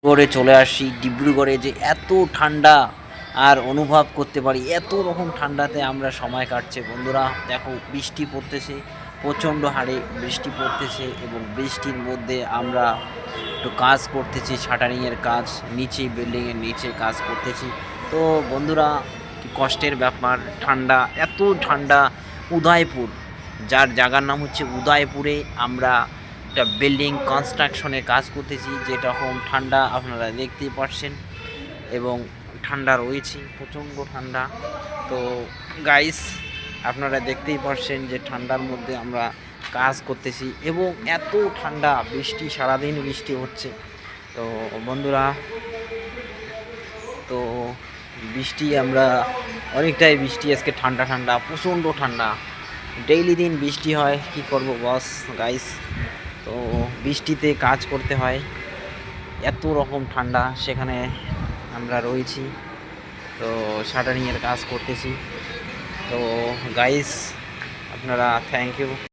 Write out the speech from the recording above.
করে চলে আসি ডিব্রুগড়ে, যে এত ঠান্ডা আর অনুভব করতে পারি, এত রকম ঠান্ডাতে আমরা সময় কাটছে। বন্ধুরা দেখো, বৃষ্টি পড়তেছে, প্রচণ্ড হারে বৃষ্টি পড়তেছে, এবং বৃষ্টির মধ্যে আমরা একটু কাজ করতেছি, শাটারিংয়ের কাজ, নিচে বিল্ডিংয়ের নিচে কাজ করতেছি। তো বন্ধুরা, কি কষ্টের ব্যাপার, ঠান্ডা, এত ঠান্ডা। উদয়পুর, যার জায়গার নাম হচ্ছে উদয়পুরে, আমরা একটা বিল্ডিং কনস্ট্রাকশনের কাজ করতেছি, যেরকম ঠান্ডা আপনারা দেখতেই পাচ্ছেন, এবং ঠান্ডা রয়েছে, প্রচণ্ড ঠান্ডা। তো গাইস, আপনারা দেখতেই পাচ্ছেন যে ঠান্ডার মধ্যে আমরা কাজ করতেছি, এবং এত ঠান্ডা, বৃষ্টি, সারাদিন বৃষ্টি হচ্ছে। তো বন্ধুরা, তো বৃষ্টি, আমরা অনেকটাই বৃষ্টি আজকে, ঠান্ডা ঠান্ডা, প্রচণ্ড ঠান্ডা। ডেইলি দিন বৃষ্টি হয়, কি করব বস, গাইস। তো বৃষ্টিতে কাজ করতে হয়, এত রকম ঠান্ডা, সেখানে আমরা রয়েছি। তো শাটারিংয়ের কাজ করতেছি। তো গাইস, আপনারা থ্যাংক ইউ।